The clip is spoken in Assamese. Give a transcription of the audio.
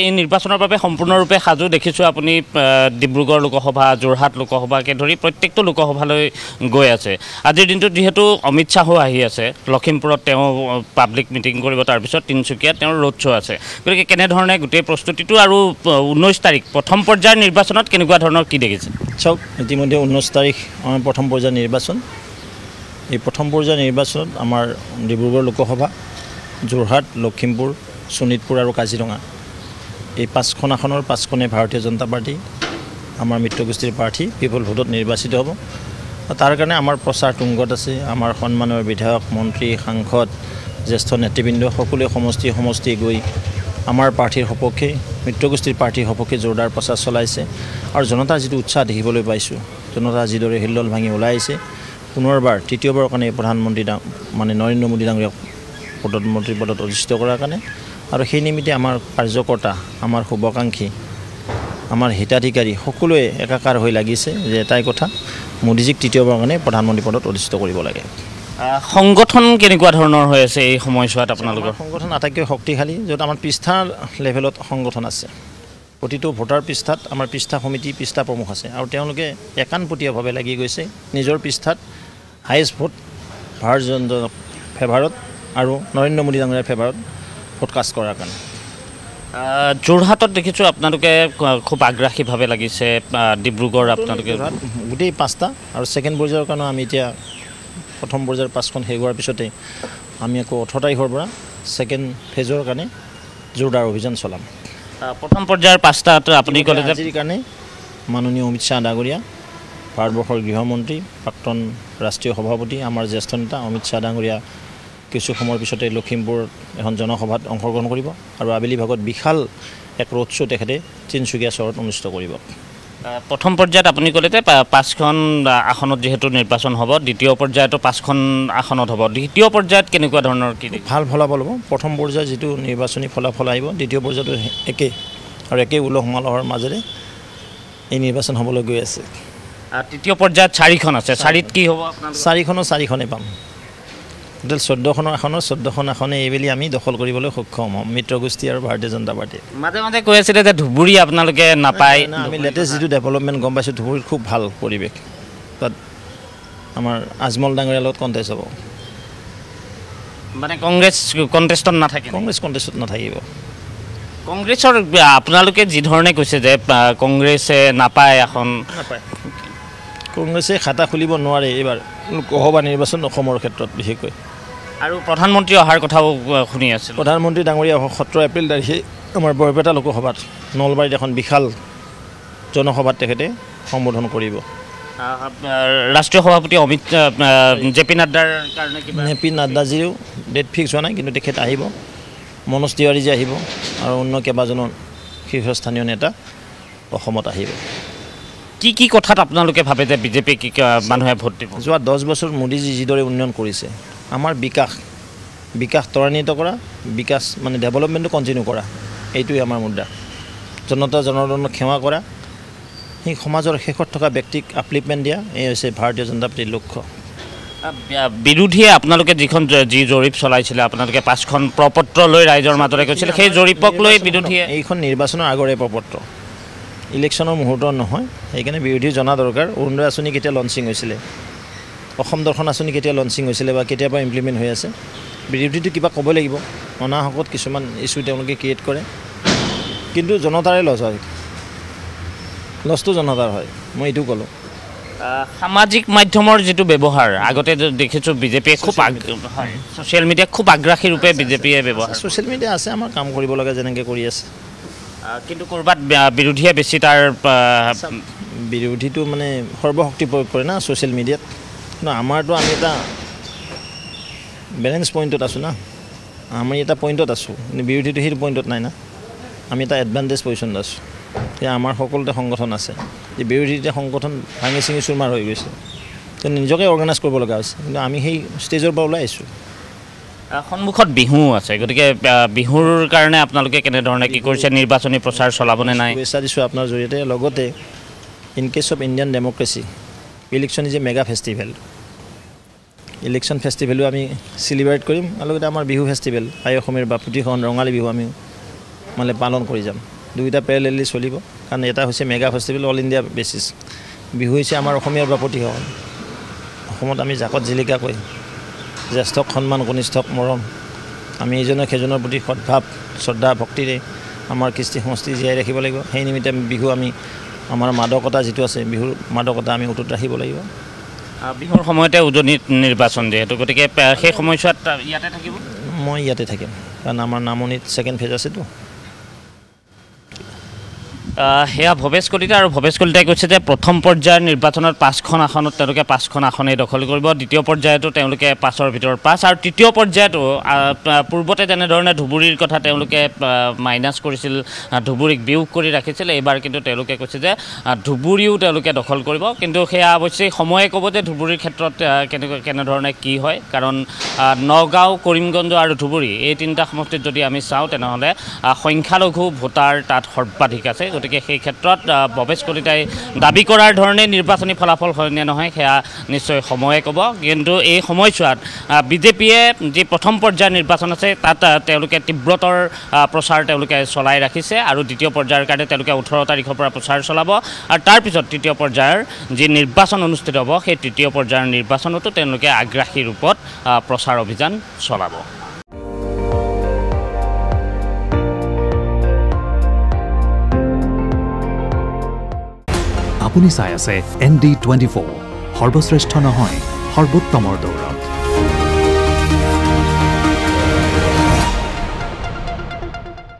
এই নিৰ্বাচনৰ বাবে সম্পূৰ্ণৰূপে সাজু দেখিছোঁ আপুনি ডিব্ৰুগড় লোকসভা যোৰহাট লোকসভাকে ধৰি প্ৰত্যেকটো লোকসভালৈ গৈ আছে আজিৰ দিনটোত যিহেতু অমিত শ্বাহো আহি আছে লখিমপুৰত তেওঁ পাব্লিক মিটিং কৰিব তাৰপিছত তিনিচুকীয়াত তেওঁৰ ৰোড শ্ব' আছে গতিকে কেনেধৰণে গোটেই প্ৰস্তুতিটো আৰু 19 তাৰিখ প্ৰথম পৰ্যায়ৰ নিৰ্বাচনত কেনেকুৱা ধৰণৰ কি দেখিছে চাওক ইতিমধ্যে 19 তাৰিখ আমাৰ প্ৰথম পৰ্যায়ৰ নিৰ্বাচন এই প্ৰথম পৰ্যায়ৰ নিৰ্বাচনত আমাৰ ডিব্ৰুগড় লোকসভা যোৰহাট লখিমপুৰ শোণিতপুৰ আৰু কাজিৰঙা এই পাঁচখন আসনৰ পাঁচখনে ভাৰতীয় জনতা পাৰ্টি আমাৰ মিত্ৰগোষ্ঠীৰ প্ৰাৰ্থী পিপল ভোটত নিৰ্বাচিত হ'ব তাৰ কাৰণে আমাৰ প্ৰচাৰ তুংগত আছে আমাৰ সন্মানৰ বিধায়ক মন্ত্ৰী সাংসদ জ্যেষ্ঠ নেতৃবৃন্দ সকলোৱে সমষ্টি গৈ আমাৰ প্ৰাৰ্থীৰ সপক্ষে মিত্ৰগোষ্ঠীৰ প্ৰাৰ্থীৰ সপক্ষে জোৰদাৰ প্ৰচাৰ চলাইছে আৰু জনতাৰ যিটো উৎসাহ দেখিবলৈ পাইছোঁ জনতা যিদৰে হিল্লোল ভাঙি ওলাই আহিছে পুনৰবাৰ তৃতীয়বাৰৰ কাৰণে প্ৰধানমন্ত্ৰী মানে নৰেন্দ্ৰ মোদী ডাঙৰীয়াক প্ৰধানমন্ত্ৰী পদত অধিষ্ঠিত কৰাৰ কাৰণে আৰু সেই নিমিত্তে আমাৰ কাৰ্যকৰ্তা আমাৰ শুভাকাংক্ষী আমাৰ হিতাধিকাৰী সকলোৱে একাকাৰ হৈ লাগিছে যে এটাই কথা মোদীজীক তৃতীয়বাৰৰ কাৰণে প্ৰধানমন্ত্ৰী পদত অধিষ্ঠিত কৰিব লাগে সংগঠন কেনেকুৱা ধৰণৰ হৈ আছে এই সময়ছোৱাত আপোনালোকৰ সংগঠন আটাইতকৈ শক্তিশালী য'ত আমাৰ পৃষ্ঠাৰ লেভেলত সংগঠন আছে প্ৰতিটো ভোটাৰ পৃষ্ঠাত আমাৰ পৃষ্ঠা সমিতি পৃষ্ঠা প্ৰমুখ আছে আৰু তেওঁলোকে একানপতীয়াভাৱে লাগি গৈছে নিজৰ পৃষ্ঠাত হাইয়েষ্ট ভোট ভাৰতীয় জনতা ফেভাৰত আৰু নৰেন্দ্ৰ মোদী ডাঙৰীয়াৰ ফেভাৰত ভোট কাষ্ট কৰাৰ কাৰণে যোৰহাটত দেখিছোঁ আপোনালোকে খুব আগ্ৰাসীভাৱে লাগিছে ডিব্ৰুগড় আপোনালোকে গোটেই পাঁচটা আৰু ছেকেণ্ড পৰ্যায়ৰ কাৰণে আমি এতিয়া প্ৰথম পৰ্যায়ৰ পাঁচখন শেষ হোৱাৰ পিছতে আমি আকৌ 18 তাৰিখৰ পৰা ছেকেণ্ড ফেজৰ কাৰণে জোৰদাৰ অভিযান চলাম প্ৰথম পৰ্যায়ৰ পাঁচটাত আপুনি ক'লে যে আজিৰ কাৰণে মাননীয় অমিত শ্বাহ ডাঙৰীয়া ভাৰতবৰ্ষৰ গৃহমন্ত্ৰী প্ৰাক্তন ৰাষ্ট্ৰীয় সভাপতি আমাৰ জ্যেষ্ঠ নেতা অমিত শ্বাহ ডাঙৰীয়া কিছু সময়ৰ পিছতে লখিমপুৰত এখন জনসভাত অংশগ্ৰহণ কৰিব আৰু আবেলি ভাগত বিশাল এক ৰোড শ্ব' তেখেতে তিনিচুকীয়া চহৰত অনুষ্ঠিত কৰিব প্ৰথম পৰ্যায়ত আপুনি ক'লে যে পাঁচখন আসনত যিহেতু নিৰ্বাচন হ'ব দ্বিতীয় পৰ্যায়তো পাঁচখন আসনত হ'ব দ্বিতীয় পৰ্যায়ত কেনেকুৱা ধৰণৰ কি ভাল ফলাফল হ'ব প্ৰথম পৰ্যায়ত যিটো নিৰ্বাচনী ফলাফল আহিব দ্বিতীয় পৰ্যায়তো একেই আৰু একেই উলহ মালহৰ মাজেৰে এই নিৰ্বাচন হ'বলৈ গৈ আছে তৃতীয় পৰ্যায়ত 4খন আছে 4ত কি হ'ব আপোনাৰ 4খনে পাম টোটেল 14খনৰ আসনৰ 14খন আসনে এইবেলি আমি দখল কৰিবলৈ সক্ষম হ'ম মিত্ৰগোষ্ঠী আৰু ভাৰতীয় জনতা পাৰ্টি মাজে মাজে কৈ আছিলে যে ধুবুৰী আপোনালোকে নাপায় আমি লেটেষ্ট যিটো ডেভেলপমেণ্ট গম পাইছোঁ ধুবুৰীত খুব ভাল পৰিৱেশ তাত আমাৰ আজমল ডাঙৰীয়াৰ লগত কণ্টেষ্ট হ'ব মানে কংগ্ৰেছ কণ্টেষ্টত নাথাকে কংগ্ৰেছ কণ্টেষ্টত নাথাকিব কংগ্ৰেছৰ আপোনালোকে যি ধৰণে কৈছে যে কংগ্ৰেছে নাপায় এখন নাপায় কংগ্ৰেছে খাতা খুলিব নোৱাৰে এইবাৰ লোকসভা নিৰ্বাচন অসমৰ ক্ষেত্ৰত বিশেষকৈ আৰু প্ৰধানমন্ত্ৰী অহাৰ কথাও শুনি আছিল প্ৰধানমন্ত্ৰী ডাঙৰীয়া 17 এপ্ৰিল তাৰিখে আমাৰ বৰপেটা লোকসভাত নলবাৰীত এখন বিশাল জনসভাত তেখেতে সম্বোধন কৰিব ৰাষ্ট্ৰীয় সভাপতি অমিত জেপি নাড্ডাৰ কাৰণে জেপি নাড্ডাজীও ডেট ফিক্স হোৱা নাই কিন্তু তেখেত আহিব মনোজ তিৱাৰীজী আহিব আৰু অন্য কেইবাজনো শীৰ্ষস্থানীয় নেতা অসমত আহিব কি কথাত আপোনালোকে ভাবে যে বিজেপি মানুহে ভোট দিব যোৱা 10 বছৰ মোদীজী যিদৰে উন্নয়ন কৰিছে আমাৰ বিকাশ ত্বৰান্বিত কৰা বিকাশ মানে ডেভেলপমেণ্টটো কণ্টিনিউ কৰা এইটোৱে আমাৰ মুদ্ৰা জনতা জনাৰ্দনক সেৱা কৰা সেই সমাজৰ শেষত থকা ব্যক্তিক আপলিপমেণ্ট দিয়া এই হৈছে ভাৰতীয় জনতা পাৰ্টীৰ লক্ষ্য বিৰোধীয়ে আপোনালোকে যি জৰীপ চলাইছিলে আপোনালোকে 5খন প্ৰপত্ৰ লৈ ৰাইজৰ মাজতে কৈছিলে সেই জৰীপক লৈ বিৰোধীয়ে এইখন নিৰ্বাচনৰ আগৰে প্ৰপত্ৰ ইলেকশ্যনৰ মুহূৰ্ত নহয় সেইকাৰণে বিৰোধী জনা দৰকাৰ অৰুণোদয় আঁচনি কেতিয়া লঞ্চিং হৈছিলে অসম দৰ্শন আঁচনি কেতিয়া লঞ্চিং হৈছিলে বা কেতিয়াবা ইমপ্লিমেণ্ট হৈ আছে বিৰোধীটো কিবা ক'ব লাগিব অনাহকত কিছুমান ইছ্যু তেওঁলোকে ক্ৰিয়েট কৰে কিন্তু জনতাৰে লছ হয় লছটো জনতাৰ হয় মই এইটো ক'লোঁ সামাজিক মাধ্যমৰ যিটো ব্যৱহাৰ আগতে দেখিছোঁ বিজেপিয়ে খুব ছ'চিয়েল মিডিয়া খুব আগ্ৰাসী ৰূপে বিজেপিয়ে ব্যৱহাৰ ছ'চিয়েল মিডিয়া আছে আমাৰ কাম কৰিব লগা যেনেকৈ কৰি আছে কিন্তু ক'ৰবাত বিৰোধীয়ে বেছি তাৰ বিৰোধীটো মানে সৰ্বশক্তি প্ৰয়োগ কৰে না ছ'চিয়েল মিডিয়াত কিন্তু আমাৰতো আমি এটা বেলেঞ্চ পইণ্টত আছোঁ না আমি এটা পইণ্টত আছোঁ কিন্তু বিৰোধীটো সেইটো পইণ্টত নাই না আমি এটা এডভান্টেজ পজিশ্যনত আছোঁ এতিয়া আমাৰ সকলোতে সংগঠন আছে যে বিৰোধীতে সংগঠন ভাঙি চিঙি চুৰমাৰ হৈ গৈছে তো নিজকে অৰ্গেনাইজ কৰিব লগা হৈছে কিন্তু আমি সেই ষ্টেজৰ পৰা ওলাই আহিছোঁ সন্মুখত বিহু আছে গতিকে বিহুৰ কাৰণে আপোনালোকে কেনেধৰণে কি কৰিছে নিৰ্বাচনী প্ৰচাৰ চলাবনে নাই শুভেচ্ছা দিছোঁ আপোনাৰ জৰিয়তে লগতে in case of Indian democracy election is a mega festival election ফেষ্টিভেলো আমি চেলিব্ৰেট কৰিম আৰু লগতে আমাৰ বিহু ফেষ্টিভেল আই অসমীয়াৰ বাপুতিখন ৰঙালী বিহু আমি মানে পালন কৰি যাম দুইটা পেৰেলেলি চলিব কাৰণ এটা হৈছে mega festival all India basis Bihu হৈছে আমাৰ অসমীয়াৰ বাপতিসাহোন অসমত আমি জাকত জিলিকা কৈ জ্যেষ্ঠক সন্মান কনিষ্ঠক মৰম আমি ইজনে সেইজনৰ প্ৰতি সদ্ভাৱ শ্ৰদ্ধা ভক্তিৰে আমাৰ কৃষ্টি সংস্কৃতি জীয়াই ৰাখিব লাগিব সেই নিমিত্তে বিহু আমি আমাৰ মাদকতা যিটো আছে বিহুৰ মাদকতা আমি অটুট ৰাখিব লাগিব বিহুৰ সময়তে উজনিত নিৰ্বাচন যিহেতু গতিকে সেই সময়ছোৱাত ইয়াতে থাকিব মই ইয়াতে থাকিম কাৰণ আমাৰ নামনিত ছেকেণ্ড ফেজ আছেতো সেয়া ভৱেশ কলিতা আৰু ভৱেশ কলিতাই কৈছে যে প্ৰথম পৰ্যায়ৰ নিৰ্বাচনত 5খন আসনত তেওঁলোকে 5খন আসনেই দখল কৰিব দ্বিতীয় পৰ্যায়তো তেওঁলোকে 5ৰ ভিতৰত 5 আৰু তৃতীয় পৰ্যায়তো পূৰ্বতে যেনেধৰণে ধুবুৰীৰ কথা তেওঁলোকে মাইনাছ কৰিছিল ধুবুৰীক বিয়োগ কৰি ৰাখিছিল এইবাৰ কিন্তু তেওঁলোকে কৈছে যে ধুবুৰীও তেওঁলোকে দখল কৰিব কিন্তু সেয়া অৱশ্যে সময়ে ক'ব যে ধুবুৰীৰ ক্ষেত্ৰত কেনেধৰণে কি হয় কাৰণ নগাঁও কৰিমগঞ্জ আৰু ধুবুৰী এই তিনিটা সমষ্টিত যদি আমি চাওঁ তেনেহ'লে সংখ্যালঘু ভোটাৰ তাত সৰ্বাধিক আছে গতিকে সেই ক্ষেত্ৰত ভৱেশ কলিতাই দাবী কৰাৰ ধৰণে নিৰ্বাচনী ফলাফল হয় নে নহয় সেয়া নিশ্চয় সময়ে ক'ব কিন্তু এই সময়ছোৱাত বিজেপিয়ে যি প্ৰথম পৰ্যায়ৰ নিৰ্বাচন আছে তাত তেওঁলোকে তীব্ৰতৰ প্ৰচাৰ তেওঁলোকে চলাই ৰাখিছে আৰু দ্বিতীয় পৰ্যায়ৰ কাৰণে তেওঁলোকে 18 তাৰিখৰ পৰা প্ৰচাৰ চলাব আৰু তাৰপিছত তৃতীয় পৰ্যায়ৰ যি নিৰ্বাচন অনুষ্ঠিত হ'ব সেই তৃতীয় পৰ্যায়ৰ নিৰ্বাচনতো তেওঁলোকে আগ্ৰাসী ৰূপত প্ৰচাৰ অভিযান চলাব আপুনি চাই আছে ND24 সৰ্বশ্ৰেষ্ঠ নহয় সৰ্বোত্তমৰ দৌৰত